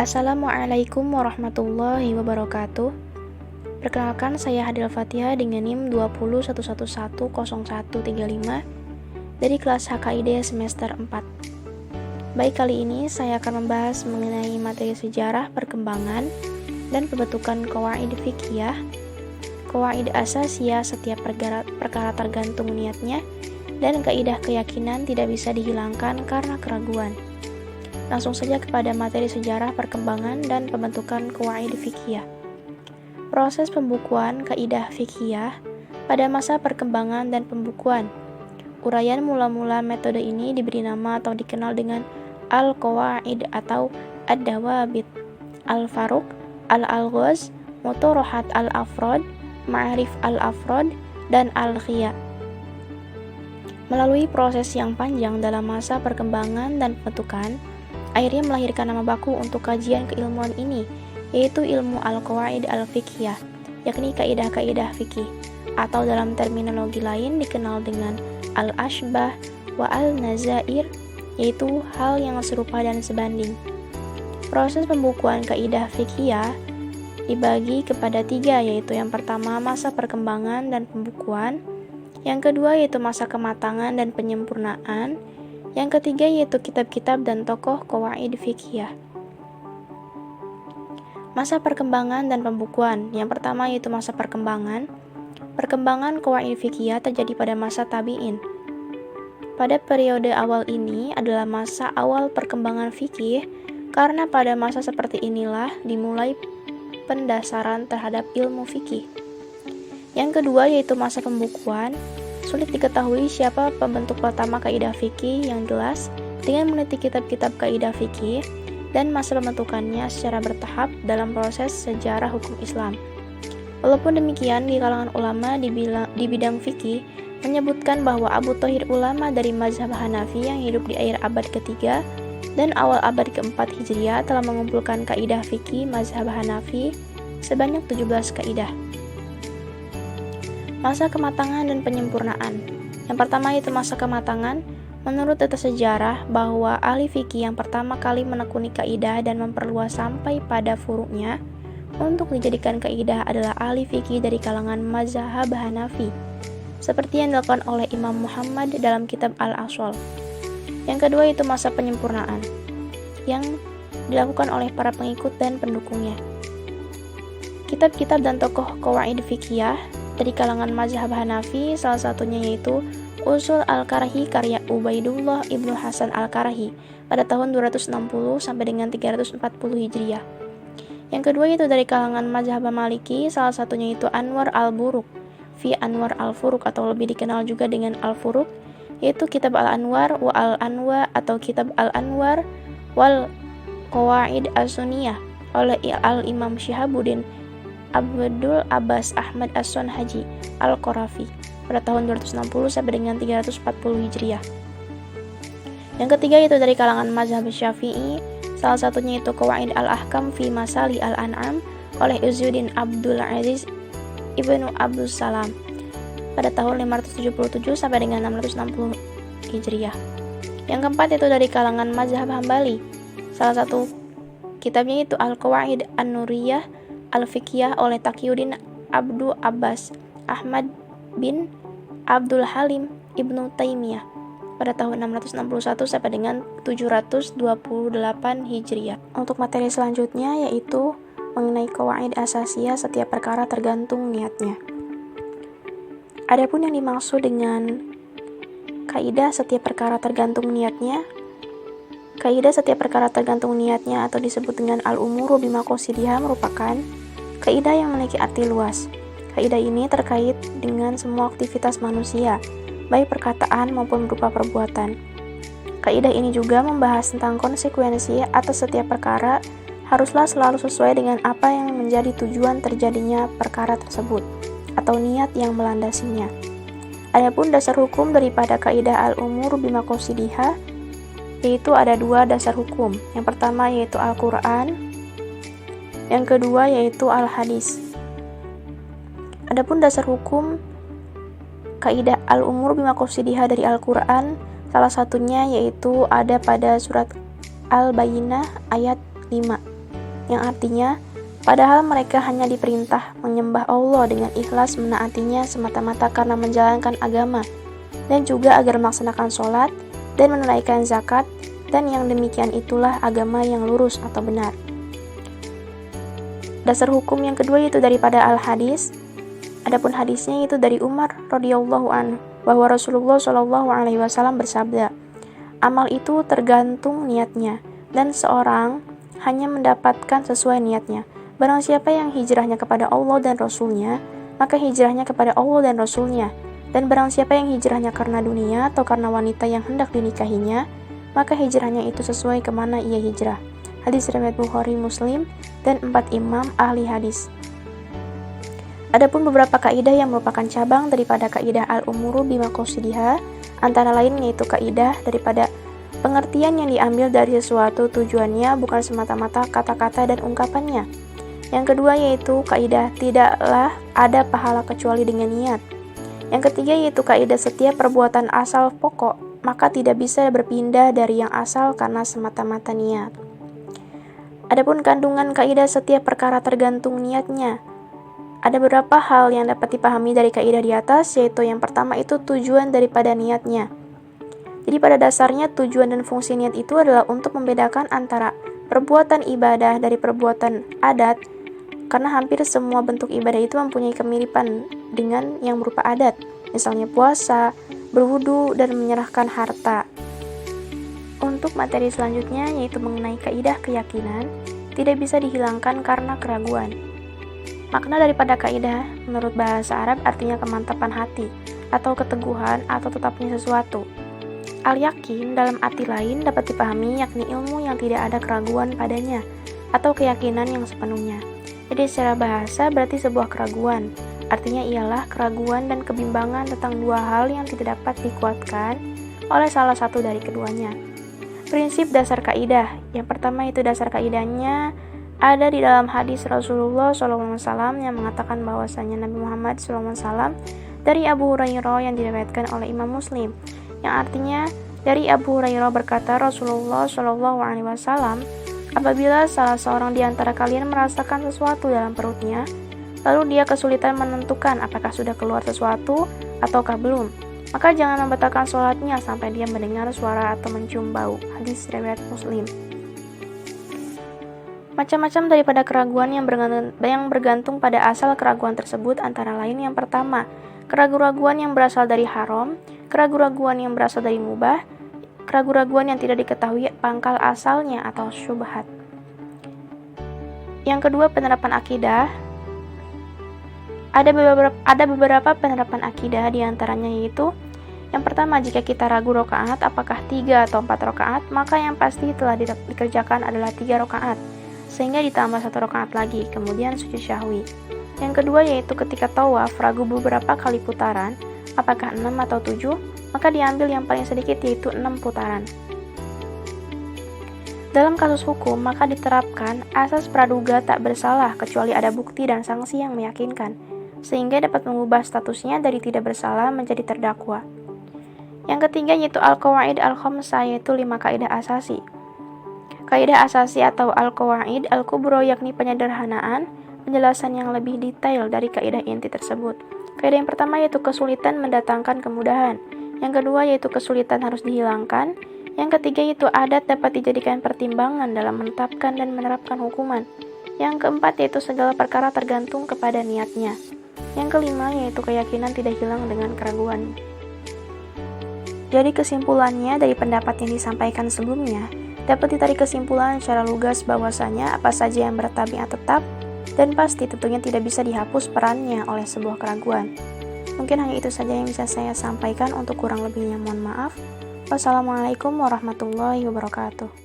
Assalamualaikum warahmatullahi wabarakatuh. Perkenalkan, saya Hadil Fatihah dengan NIM 2011110135 dari kelas HKID semester 4. Baik, kali ini saya akan membahas mengenai materi sejarah, perkembangan, dan pembentukan qawaid fiqhiyah, qawaid asasiyah setiap perkara tergantung niatnya, dan kaidah keyakinan tidak bisa dihilangkan karena keraguan. Langsung saja kepada materi sejarah, perkembangan, dan pembentukan qawaid fiqhiyah. Proses pembukuan kaidah fiqhiyah pada masa perkembangan dan pembukuan. Uraian mula-mula metode ini diberi nama atau dikenal dengan al-qawaid atau ad-dawabit, al-faruq, al-alghaz, mutorohat al-afrod, ma'arif al-afrod, dan al-khiya. Melalui proses yang panjang dalam masa perkembangan dan pembentukan, akhirnya melahirkan nama baku untuk kajian keilmuan ini, yaitu ilmu al-qawaid al-fiqhiyah, yakni kaidah-kaidah fikih, atau dalam terminologi lain dikenal dengan al-ashbah wa al-nazair, yaitu hal yang serupa dan sebanding. Proses pembukuan kaidah fiqhiyah dibagi kepada 3, yaitu yang pertama masa perkembangan dan pembukuan, yang kedua yaitu masa kematangan dan penyempurnaan, yang ketiga yaitu kitab-kitab dan tokoh qawaid fiqhiyah. Masa perkembangan dan pembukuan. Yang pertama yaitu masa perkembangan. Perkembangan qawaid fiqhiyah terjadi pada masa tabi'in. Pada periode awal ini adalah masa awal perkembangan fikih, karena pada masa seperti inilah dimulai pendasaran terhadap ilmu fikih. Yang kedua yaitu masa pembukuan. Sulit diketahui siapa pembentuk pertama kaidah fikih yang jelas dengan meneliti kitab-kitab kaidah fikih dan masa pembentukannya secara bertahap dalam proses sejarah hukum Islam. Walaupun demikian, di kalangan ulama di bidang fikih menyebutkan bahwa Abu Thahir, ulama dari mazhab Hanafi yang hidup di akhir abad ke-3 dan awal abad ke-4 Hijriah, telah mengumpulkan kaidah fikih mazhab Hanafi sebanyak 17 kaidah. Masa kematangan dan penyempurnaan. Yang pertama yaitu masa kematangan. Menurut data sejarah bahwa ahli fikih yang pertama kali menekuni kaidah dan memperluas sampai pada furuknya untuk dijadikan kaidah adalah ahli fikih dari kalangan mazhab Hanafi, seperti yang dilakukan oleh Imam Muhammad dalam kitab Al-Aswal. Yang kedua yaitu masa penyempurnaan, yang dilakukan oleh para pengikut dan pendukungnya. Kitab-kitab dan tokoh qawaid fiqhiyah dari kalangan mazhab Hanafi, salah satunya yaitu Usul Al-Karahi karya Ubaidullah Ibnu Hasan Al-Karahi pada tahun 260 sampai dengan 340 Hijriah. Yang kedua yaitu dari kalangan mazhab Maliki, salah satunya yaitu Anwar Al-Buruq fi Anwar Al-Furuq atau lebih dikenal juga dengan Al-Furuq, yaitu kitab Al-Anwar wa Al-Anwa atau kitab Al-Anwar wal Qawaid As-Sunniyah oleh Al-Imam Syihabuddin Abdul Abbas Ahmad As-Sonhaji Al-Qarafi pada tahun 260 sampai dengan 340 Hijriah. Yang ketiga yaitu dari kalangan mazhab Syafi'i, salah satunya itu Qawaid Al-Ahkam fi Masali Al-An'am oleh Izzuddin Abdul Aziz Ibnu Abdul Salam pada tahun 577 sampai dengan 660 Hijriah. Yang keempat itu dari kalangan mazhab Hambali, salah satu kitabnya itu Al-Qawaid An-Nuriyah Al-Fiqhiyah oleh Taqiyuddin Abdul Abbas Ahmad bin Abdul Halim Ibnu Taimiyah pada tahun 661 sampai dengan 728 Hijriah. Untuk materi selanjutnya yaitu mengenai qawaid asasiyah setiap perkara tergantung niatnya. Adapun yang dimaksud dengan kaidah setiap perkara tergantung niatnya, kaidah setiap perkara tergantung niatnya atau disebut dengan al-umuru bimaqasidiha merupakan kaidah yang memiliki arti luas. Kaidah ini terkait dengan semua aktivitas manusia, baik perkataan maupun berupa perbuatan. Kaidah ini juga membahas tentang konsekuensi atas setiap perkara haruslah selalu sesuai dengan apa yang menjadi tujuan terjadinya perkara tersebut atau niat yang melandasinya. Adapun dasar hukum daripada kaidah al-umur bimaqasidiha, yaitu ada 2 dasar hukum. Yang pertama yaitu Al-Quran, yang kedua yaitu Al-Hadis. Adapun dasar hukum kaidah al-umur bimaqasidiha dari Al-Quran, salah satunya yaitu ada pada surat Al-Bayyinah ayat 5. yang artinya padahal mereka hanya diperintah menyembah Allah dengan ikhlas menaatinya semata-mata karena menjalankan agama, dan juga agar melaksanakan sholat dan menunaikan zakat, dan yang demikian itulah agama yang lurus atau benar. Dasar hukum yang kedua yaitu daripada al-hadis. Adapun hadisnya itu dari Umar radhiyallahu anhu bahwa Rasulullah shallallahu alaihi wasallam bersabda, amal itu tergantung niatnya, dan seorang hanya mendapatkan sesuai niatnya. Barang siapa yang hijrahnya kepada Allah dan Rasulnya, maka hijrahnya kepada Allah dan Rasulnya. Dan barang siapa yang hijrahnya karena dunia atau karena wanita yang hendak dinikahinya, maka hijrahnya itu sesuai kemana ia hijrah. Hadis riwayat Bukhari, Muslim, dan 4 imam ahli hadis. Adapun beberapa kaidah yang merupakan cabang daripada kaidah al-umuru bimaqasidiha, antara lain yaitu kaidah daripada pengertian yang diambil dari sesuatu tujuannya bukan semata-mata kata-kata dan ungkapannya. Yang kedua yaitu kaidah tidaklah ada pahala kecuali dengan niat. Yang ketiga yaitu kaidah setiap perbuatan asal pokok, maka tidak bisa berpindah dari yang asal karena semata-mata niat. Adapun kandungan kaidah setiap perkara tergantung niatnya. Ada beberapa hal yang dapat dipahami dari kaidah di atas, yaitu yang pertama itu tujuan daripada niatnya. Jadi pada dasarnya tujuan dan fungsi niat itu adalah untuk membedakan antara perbuatan ibadah dari perbuatan adat, karena hampir semua bentuk ibadah itu mempunyai kemiripan dengan yang berupa adat, misalnya puasa, berwudu, dan menyerahkan harta. Untuk materi selanjutnya yaitu mengenai kaidah keyakinan, tidak bisa dihilangkan karena keraguan. Makna daripada kaidah menurut bahasa Arab artinya kemantapan hati, atau keteguhan atau tetapnya sesuatu. Al-yakin dalam arti lain dapat dipahami yakni ilmu yang tidak ada keraguan padanya, atau keyakinan yang sepenuhnya. Jadi secara bahasa berarti sebuah keraguan. Artinya ialah keraguan dan kebimbangan tentang dua hal yang tidak dapat dikuatkan oleh salah satu dari keduanya. Prinsip dasar kaidah. Yang pertama itu dasar kaidahnya ada di dalam hadis Rasulullah SAW yang mengatakan bahwasanya Nabi Muhammad SAW dari Abu Hurairah yang diriwayatkan oleh Imam Muslim, yang artinya dari Abu Hurairah berkata Rasulullah SAW, apabila salah seorang di antara kalian merasakan sesuatu dalam perutnya, lalu dia kesulitan menentukan apakah sudah keluar sesuatu ataukah belum, maka jangan membatalkan sholatnya sampai dia mendengar suara atau mencium bau. Hadis riwayat Muslim. Macam-macam daripada keraguan yang bergantung pada asal keraguan tersebut, antara lain yang pertama, keraguan yang berasal dari haram, keraguan yang berasal dari mubah, keraguan yang tidak diketahui pangkal asalnya atau syubhat. Yang kedua, penerapan akidah. Ada beberapa penerapan akidah, diantaranya yaitu yang pertama, jika kita ragu rakaat apakah 3 atau 4 rakaat, maka yang pasti telah dikerjakan adalah 3 rakaat, sehingga ditambah 1 rakaat lagi, kemudian sujud syahwi. Yang kedua yaitu ketika tawaf ragu beberapa kali putaran, apakah 6 atau 7, maka diambil yang paling sedikit yaitu 6 putaran. Dalam kasus hukum, maka diterapkan asas praduga tak bersalah kecuali ada bukti dan sanksi yang meyakinkan, sehingga dapat mengubah statusnya dari tidak bersalah menjadi terdakwa. Yang ketiga yaitu al-qawaid al-khamsah, yaitu 5 kaidah asasi. Kaidah asasi atau al-qawaid al-kubro yakni penyederhanaan, penjelasan yang lebih detail dari kaidah inti tersebut. Kaidah yang pertama yaitu kesulitan mendatangkan kemudahan. Yang kedua yaitu kesulitan harus dihilangkan. Yang ketiga yaitu adat dapat dijadikan pertimbangan dalam menetapkan dan menerapkan hukuman. Yang keempat yaitu segala perkara tergantung kepada niatnya. Yang kelima yaitu keyakinan tidak hilang dengan keraguan. Jadi kesimpulannya dari pendapat yang disampaikan sebelumnya, dapat ditarik kesimpulan secara lugas bahwasanya apa saja yang bertabiat tetap dan pasti tentunya tidak bisa dihapus perannya oleh sebuah keraguan. Mungkin hanya itu saja yang bisa saya sampaikan, untuk kurang lebihnya mohon maaf. Wassalamualaikum warahmatullahi wabarakatuh.